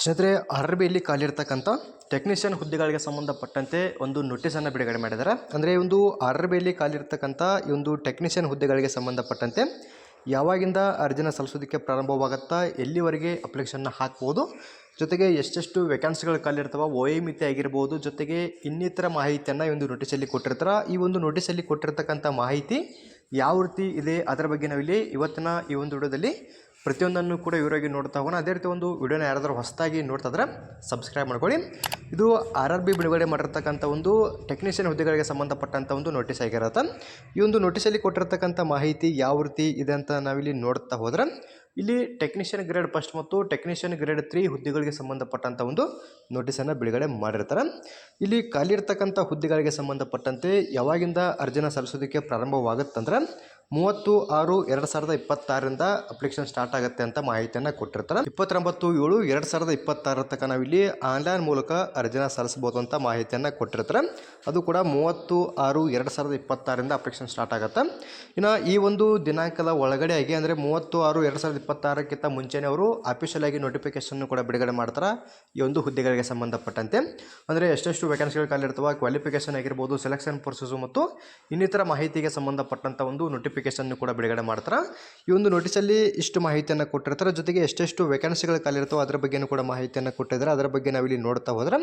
ಸ್ನೇಹಿತರೆ, ಆರ್‌ಬಿಯಲ್ಲಿ ಖಾಲಿರ್ತಕ್ಕಂಥ ಟೆಕ್ನಿಷಿಯನ್ ಹುದ್ದೆಗಳಿಗೆ ಸಂಬಂಧಪಟ್ಟಂತೆ ಒಂದು ನೋಟಿಸನ್ನು ಬಿಡುಗಡೆ ಮಾಡಿದ್ದಾರೆ. ಅಂದರೆ ಒಂದು ಆರ್‌ಬಿಯಲ್ಲಿ ಖಾಲಿರ್ತಕ್ಕಂಥ ಈ ಒಂದು ಟೆಕ್ನಿಷಿಯನ್ ಹುದ್ದೆಗಳಿಗೆ ಸಂಬಂಧಪಟ್ಟಂತೆ ಯಾವಾಗಿಂದ ಅರ್ಜಿನ ಸಲ್ಲಿಸೋದಕ್ಕೆ ಪ್ರಾರಂಭವಾಗುತ್ತಾ, ಎಲ್ಲಿವರೆಗೆ ಅಪ್ಲಿಕೇಶನ್ನ ಹಾಕ್ಬೋದು, ಜೊತೆಗೆ ಎಷ್ಟೆಷ್ಟು ವೇಕೆನ್ಸಿಗಳು ಖಾಲಿರ್ತವೆ, ವಯೋಮಿತಿ ಆಗಿರ್ಬೋದು, ಜೊತೆಗೆ ಇನ್ನಿತರ ಮಾಹಿತಿಯನ್ನು ಈ ಒಂದು ನೋಟಿಸಲ್ಲಿ ಕೊಟ್ಟಿರ್ತಾರೆ. ಈ ಒಂದು ನೋಟಿಸಲ್ಲಿ ಕೊಟ್ಟಿರ್ತಕ್ಕಂಥ ಮಾಹಿತಿ ಯಾವ ರೀತಿ ಇದೆ ಅದರ ಬಗ್ಗೆ ನಾವಿಲ್ಲಿ ಇವತ್ತಿನ ಈ ಒಂದು ವಿಡಿಯೋದಲ್ಲಿ ಪ್ರತಿಯೊಂದನ್ನು ಕೂಡ ವಿವರವಾಗಿ ನೋಡ್ತಾ ಹೋಗೋಣ. ಅದೇ ರೀತಿ ಒಂದು ವಿಡಿಯೋನ ಯಾರಾದರೂ ಹೊಸದಾಗಿ ನೋಡ್ತಾ ಇದ್ರೆ ಸಬ್ಸ್ಕ್ರೈಬ್ ಮಾಡ್ಕೊಳ್ಳಿ. ಇದು ಆರ್‌ಬಿ ಬಿಡುಗಡೆ ಮಾಡಿರ್ತಕ್ಕಂಥ ಒಂದು ಟೆಕ್ನಿಷಿಯನ್ ಹುದ್ದೆಗಳಿಗೆ ಸಂಬಂಧಪಟ್ಟಂಥ ಒಂದು ನೋಟಿಸ್ ಆಗಿರುತ್ತೆ. ಈ ಒಂದು ನೋಟಿಸಲ್ಲಿ ಕೊಟ್ಟಿರ್ತಕ್ಕಂಥ ಮಾಹಿತಿ ಯಾವ ರೀತಿ ಇದೆ ಅಂತ ನಾವಿಲ್ಲಿ ನೋಡ್ತಾ ಹೋದ್ರೆ, ಇಲ್ಲಿ ಟೆಕ್ನಿಷಿಯನ್ ಗ್ರೇಡ್ ಫಸ್ಟ್ ಮತ್ತು ಟೆಕ್ನಿಷಿಯನ್ ಗ್ರೇಡ್ 3 ಹುದ್ದೆಗಳಿಗೆ ಸಂಬಂಧಪಟ್ಟಂಥ ಒಂದು ನೋಟಿಸನ್ನು ಬಿಡುಗಡೆ ಮಾಡಿರ್ತಾರೆ. ಇಲ್ಲಿ ಖಾಲಿ ಇರ್ತಕ್ಕಂಥ ಹುದ್ದೆಗಳಿಗೆ ಸಂಬಂಧಪಟ್ಟಂತೆ ಯಾವಾಗಿಂದ ಅರ್ಜಿನ ಸಲ್ಲಿಸೋದಕ್ಕೆ ಪ್ರಾರಂಭವಾಗುತ್ತಂದ್ರೆ 30/6/2026ರಿಂದ ಅಪ್ಲಿಕೇಶನ್ ಸ್ಟಾರ್ಟ್ ಆಗುತ್ತೆ ಅಂತ ಮಾಹಿತಿಯನ್ನು ಕೊಟ್ಟಿರ್ತಾರೆ. 29/7/2026 ತನಕ ನಾವಿಲ್ಲಿ ಆನ್ಲೈನ್ ಮೂಲಕ ಅರ್ಜಿನ ಸಲ್ಲಿಸಬಹುದು ಅಂತ ಮಾಹಿತಿಯನ್ನು ಕೊಟ್ಟಿರ್ತಾರೆ. ಅದು ಕೂಡ 30/6/2026ರಿಂದ ಅಪ್ಲಿಕೇಶನ್ ಸ್ಟಾರ್ಟ್ ಆಗುತ್ತೆ. ಇನ್ನು ಈ ಒಂದು ದಿನಾಂಕದ ಒಳಗಡೆ ಆಗಿ ಅಂದರೆ 30/6/2026ಕ್ಕಿಂತ ಮುಂಚೆನೇ ಅವರು ಅಫಿಷಿಯಲ್ ಆಗಿ ನೋಟಿಫಿಕೇಶನ್ ಕೂಡ ಬಿಡುಗಡೆ ಮಾಡ್ತಾರೆ ಈ ಒಂದು ಹುದ್ದೆಗಳಿಗೆ ಸಂಬಂಧಪಟ್ಟಂತೆ. ಅಂದರೆ ಎಷ್ಟೆಷ್ಟು ವೇಕೆನ್ಸಿಗಳು ಖಾಲಿ ಇರ್ತವೆ, ಕ್ವಾಲಿಫಿಕೇಶನ್ ಆಗಿರ್ಬೋದು, ಸೆಲೆಕ್ಷನ್ ಪ್ರೊಸೆಸು ಮತ್ತು ಇನ್ನಿತರ ಮಾಹಿತಿಗೆ ಸಂಬಂಧಪಟ್ಟಂಥ ಒಂದು ನೋಟಿಫಿಕೇಶನ್ ಕೂಡ ಬಿಡುಗಡೆ ಮಾಡ್ತಾರೆ. ಈ ಒಂದು ನೋಟಿಸಲ್ಲಿ ಇಷ್ಟು ಮಾಹಿತಿಯನ್ನು ಕೊಟ್ಟಿರ್ತಾರೆ. ಜೊತೆಗೆ ಎಷ್ಟೆಷ್ಟು ವೇಕೆನ್ಸಿಗಳು ಖಾಲಿ ಇರ್ತವೆ ಅದರ ಬಗ್ಗೆನೂ ಕೂಡ ಮಾಹಿತಿಯನ್ನು ಕೊಟ್ಟಿದ್ದಾರೆ. ಅದರ ಬಗ್ಗೆ ನಾವಿಲ್ಲಿ ನೋಡ್ತಾ ಹೋದ್ರೆ,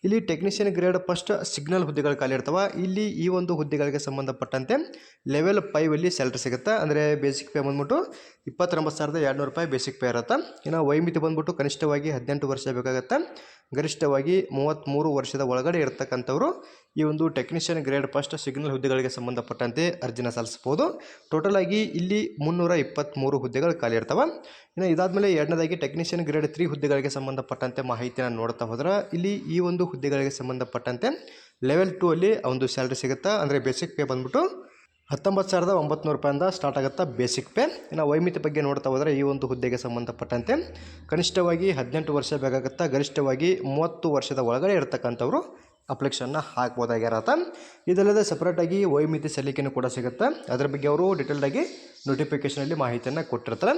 ಇಲ್ಲಿ ಟೆಕ್ನಿಷಿಯನ್ ಗ್ರೇಡ್ ಫಸ್ಟ್ ಸಿಗ್ನಲ್ ಹುದ್ದೆಗಳು ಖಾಲಿ ಇರ್ತವೆ. ಇಲ್ಲಿ ಈ ಒಂದು ಹುದ್ದೆಗಳಿಗೆ ಸಂಬಂಧಪಟ್ಟಂತೆ ಲೆವೆಲ್ 5 ಅಲ್ಲಿ ಸ್ಯಾಲರಿ ಸಿಗುತ್ತೆ. ಅಂದರೆ ಬೇಸಿಕ್ ಪೇ ಬಂದ್ಬಿಟ್ಟು 29,200 ಬೇಸಿಕ್ ಪೇ ಇರುತ್ತೆ. ಇನ್ನು ವಯೋಮಿತಿ ಬಂದ್ಬಿಟ್ಟು ಕನಿಷ್ಠವಾಗಿ 18 ವರ್ಷ ಬೇಕಾಗುತ್ತೆ, ಗರಿಷ್ಠವಾಗಿ 33 ವರ್ಷದ ಒಳಗಡೆ ಇರತಕ್ಕಂಥವ್ರು ಈ ಒಂದು ಟೆಕ್ನಿಷಿಯನ್ ಗ್ರೇಡ್ ಫಸ್ಟ್ ಸಿಗ್ನಲ್ ಹುದ್ದೆಗಳಿಗೆ ಸಂಬಂಧಪಟ್ಟಂತೆ ಅರ್ಜಿನ ಸಲ್ಲಿಸಬಹುದು. ಟೋಟಲ್ ಆಗಿ ಇಲ್ಲಿ 323 ಹುದ್ದೆಗಳು ಖಾಲಿ ಇರ್ತವೆ. ಇನ್ನು ಇದಾದಮೇಲೆ ಎರಡನೇದಾಗಿ ಟೆಕ್ನಿಷಿಯನ್ ಗ್ರೇಡ್ 3 ಹುದ್ದೆಗಳಿಗೆ ಸಂಬಂಧಪಟ್ಟಂತೆ ಮಾಹಿತಿಯನ್ನು ನೋಡ್ತಾ ಹೋದ್ರೆ, ಇಲ್ಲಿ ಈ ಒಂದು ಹುದ್ದೆಗಳಿಗೆ ಸಂಬಂಧಪಟ್ಟಂತೆ ಲೆವೆಲ್ 2 ಅಲ್ಲಿ ಒಂದು ಸ್ಯಾಲರಿ ಸಿಗುತ್ತೆ. ಅಂದರೆ ಬೇಸಿಕ್ ಪೇ ಬಂದ್ಬಿಟ್ಟು 19,900 ಸ್ಟಾರ್ಟ್ ಆಗುತ್ತಾ ಬೇಸಿಕ್ ಪೇ. ಇನ್ನು ವಯೋಮಿತಿ ಬಗ್ಗೆ ನೋಡ್ತಾ ಹೋದರೆ, ಈ ಒಂದು ಹುದ್ದೆಗೆ ಸಂಬಂಧಪಟ್ಟಂತೆ ಕನಿಷ್ಠವಾಗಿ 18 ವರ್ಷ ಬೇಕಾಗುತ್ತಾ, ಗರಿಷ್ಠವಾಗಿ 30 ವರ್ಷದ ಒಳಗಡೆ ಇರತಕ್ಕಂಥವ್ರು ಅಪ್ಲಿಕೇಶನ್ನ ಹಾಕ್ಬೋದಾಗಿರತ್ತೆ. ಇದಲ್ಲದೆ ಸಪ್ರೇಟಾಗಿ ವಯೋಮಿತಿ ಸಲ್ಲಿಕೆಯೂ ಕೂಡ ಸಿಗುತ್ತೆ. ಅದರ ಬಗ್ಗೆ ಅವರು ಡೀಟೇಲ್ಡಾಗಿ ನೋಟಿಫಿಕೇಷನಲ್ಲಿ ಮಾಹಿತಿಯನ್ನು ಕೊಟ್ಟಿರ್ತಾರೆ.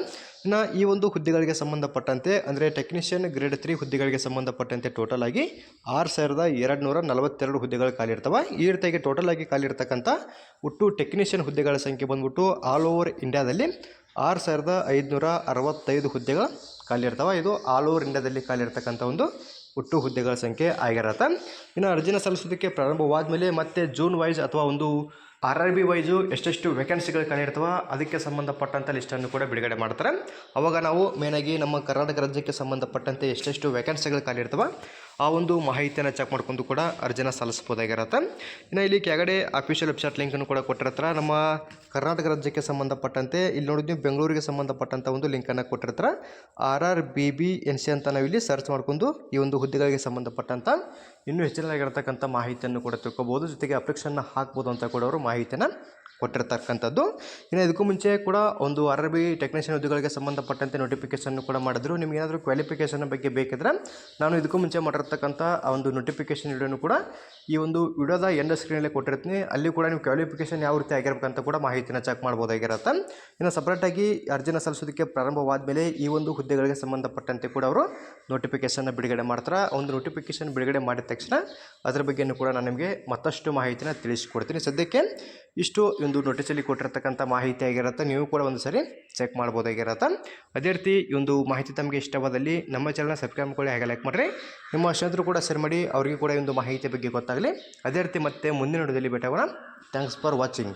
ಇನ್ನು ಈ ಒಂದು ಹುದ್ದೆಗಳಿಗೆ ಸಂಬಂಧಪಟ್ಟಂತೆ ಅಂದರೆ ಟೆಕ್ನಿಷಿಯನ್ ಗ್ರೇಡ್ 3 ಹುದ್ದೆಗಳಿಗೆ ಸಂಬಂಧಪಟ್ಟಂತೆ ಟೋಟಲ್ ಆಗಿ 6,242 ಹುದ್ದೆಗಳು ಖಾಲಿ ಇರ್ತವೆ. ಈ ರೀತಿಯಾಗಿ ಟೋಟಲ್ ಆಗಿ ಖಾಲಿ ಇರ್ತಕ್ಕಂಥ ಒಟ್ಟು ಟೆಕ್ನಿಷಿಯನ್ ಹುದ್ದೆಗಳ ಸಂಖ್ಯೆ ಬಂದ್ಬಿಟ್ಟು ಆಲ್ ಓವರ್ ಇಂಡಿಯಾದಲ್ಲಿ 6,565 ಹುದ್ದೆಗಳು ಖಾಲಿ ಇರ್ತವೆ. ಇದು ಆಲ್ ಓವರ್ ಇಂಡಿಯಾದಲ್ಲಿ ಖಾಲಿ ಇರ್ತಕ್ಕಂಥ ಒಂದು ಒಟ್ಟು ಹುದ್ದೆಗಳ ಸಂಖ್ಯೆ ಆಗಿರುತ್ತೆ. ಇನ್ನು ಅರ್ಜಿನ ಸಲ್ಲಿಸೋದಕ್ಕೆ ಪ್ರಾರಂಭವಾದ ಮೇಲೆ ಮತ್ತೆ ಜೂನ್ ವೈಸ್ ಅಥವಾ ಒಂದು ಆರ್‌ಬಿ ವೈಸು ಎಷ್ಟೆಷ್ಟು ವೇಕೆನ್ಸಿಗಳು ಖಾಲಿ ಇರ್ತವೆ ಅದಕ್ಕೆ ಸಂಬಂಧಪಟ್ಟಂಥ ಲಿಸ್ಟನ್ನು ಕೂಡ ಬಿಡುಗಡೆ ಮಾಡ್ತಾರೆ. ಅವಾಗ ನಾವು ಮೇನಾಗಿ ನಮ್ಮ ಕರ್ನಾಟಕ ರಾಜ್ಯಕ್ಕೆ ಸಂಬಂಧಪಟ್ಟಂತೆ ಎಷ್ಟೆಷ್ಟು ವೇಕೆನ್ಸಿಗಳು ಖಾಲಿ ಇರ್ತವೆ ಆ ಒಂದು ಮಾಹಿತಿಯನ್ನು ಚೆಕ್ ಮಾಡ್ಕೊಂಡು ಕೂಡ ಅರ್ಜಿನ ಸಲ್ಲಿಸ್ಬೋದಾಗಿರುತ್ತೆ. ಇನ್ನು ಇಲ್ಲಿ ಕೆಳಗಡೆ ಅಫಿಷಿಯಲ್ ವೆಬ್ಸೈಟ್ ಲಿಂಕನ್ನು ಕೂಡ ಕೊಟ್ಟಿರ್ತಾರೆ. ನಮ್ಮ ಕರ್ನಾಟಕ ರಾಜ್ಯಕ್ಕೆ ಸಂಬಂಧಪಟ್ಟಂತೆ ಇಲ್ಲಿ ನೋಡಿದ್ವಿ ಬೆಂಗಳೂರಿಗೆ ಸಂಬಂಧಪಟ್ಟಂಥ ಒಂದು ಲಿಂಕನ್ನು ಕೊಟ್ಟಿರ್ತಾರೆ. RRBBNC ಅಂತ ನಾವಿಲ್ಲಿ ಸರ್ಚ್ ಮಾಡ್ಕೊಂಡು ಈ ಒಂದು ಹುದ್ದೆಗಳಿಗೆ ಸಂಬಂಧಪಟ್ಟಂಥ ಇನ್ನೂ ಹೆಚ್ಚಿನದಾಗಿರ್ತಕ್ಕಂಥ ಮಾಹಿತಿಯನ್ನು ಕೂಡ ತಿಳ್ಕೊಬೋದು. ಜೊತೆಗೆ ಅಪ್ಲಿಕೇಶನ್ನ ಹಾಕ್ಬೋದು ಅಂತ ಕೂಡ ಅವರು ಮಾಹಿತಿಯನ್ನು ಕೊಟ್ಟಿರ್ತಕ್ಕಂಥದ್ದು. ಇನ್ನು ಇದಕ್ಕೂ ಮುಂಚೆ ಕೂಡ ಒಂದು RRB ಟೆಕ್ನಿಷಿಯನ್ ಹುದ್ದೆಗಳಿಗೆ ಸಂಬಂಧಪಟ್ಟಂತೆ ನೋಟಿಫಿಕೇಶನ್ ಕೂಡ ಮಾಡಿದ್ರು. ನಿಮ್ಗೆ ಏನಾದರೂ ಕ್ವಾಲಿಫಿಕೇಷನ್ ಬಗ್ಗೆ ಬೇಕಿದ್ರೆ ನಾನು ಇದಕ್ಕೂ ಮುಂಚೆ ಮಾಡಿರ್ತಕ್ಕಂಥ ಆ ಒಂದು ನೋಟಿಫಿಕೇಶನ್ ವಿಡಿಯೋನು ಕೂಡ ಈ ಒಂದು ವಿಡಿಯೋದ ಎಂಡ್ ಸ್ಕ್ರೀನಲ್ಲಿ ಕೊಟ್ಟಿರ್ತೀನಿ. ಅಲ್ಲಿ ಕೂಡ ನೀವು ಕ್ವಾಲಿಫಿಕೇಷನ್ ಯಾವ ರೀತಿ ಆಗಿರ್ಬೇಕಂತ ಕೂಡ ಮಾಹಿತಿನ ಚೆಕ್ ಮಾಡ್ಬೋದಾಗಿರುತ್ತೆ. ಇನ್ನು ಸಪ್ರೇಟಾಗಿ ಅರ್ಜಿನ ಸಲ್ಲಿಸೋದಕ್ಕೆ ಪ್ರಾರಂಭವಾದ ಮೇಲೆ ಈ ಒಂದು ಹುದ್ದೆಗಳಿಗೆ ಸಂಬಂಧಪಟ್ಟಂತೆ ಕೂಡ ಅವರು ನೋಟಿಫಿಕೇಷನ್ನ ಬಿಡುಗಡೆ ಮಾಡ್ತಾರೆ. ಒಂದು ನೋಟಿಫಿಕೇಷನ್ ಬಿಡುಗಡೆ ಮಾಡಿದ ತಕ್ಷಣ ಅದರ ಬಗ್ಗೆಯೂ ಕೂಡ ನಾನು ನಿಮಗೆ ಮತ್ತಷ್ಟು ಮಾಹಿತಿನ ತಿಳಿಸ್ಕೊಡ್ತೀನಿ. ಸದ್ಯಕ್ಕೆ ಇಷ್ಟು ಒಂದು ನೋಟಿಸಲ್ಲಿ ಕೊಟ್ಟಿರ್ತಕ್ಕಂಥ ಮಾಹಿತಿ ಆಗಿರುತ್ತೆ. ನೀವು ಕೂಡ ಒಂದು ಸರಿ ಚೆಕ್ ಮಾಡ್ಬೋದಾಗಿರುತ್ತೆ. ಅದೇ ರೀತಿ ಈ ಒಂದು ಮಾಹಿತಿ ತಮಗೆ ಇಷ್ಟವಾದಲ್ಲಿ ನಮ್ಮ ಚಾನಲ್ನ ಸಬ್ಸ್ಕ್ರೈಬ್ ಮಾಡ್ಕೊಳ್ಳಿ, ಹಾಗೆ ಲೈಕ್ ಮಾಡಿರಿ. ನಿಮ್ಮ ಸ್ನೇಹಿತರು ಕೂಡ ಶೇರ್ ಮಾಡಿ, ಅವರಿಗೆ ಕೂಡ ಈ ಒಂದು ಮಾಹಿತಿ ಬಗ್ಗೆ ಗೊತ್ತಾಗಲಿ. ಅದೇ ರೀತಿ ಮತ್ತೆ ಮುಂದಿನ ವಿಡಿಯೋದಲ್ಲಿ ಭೇಟಿಯಾಗೋಣ. Thanks for watching.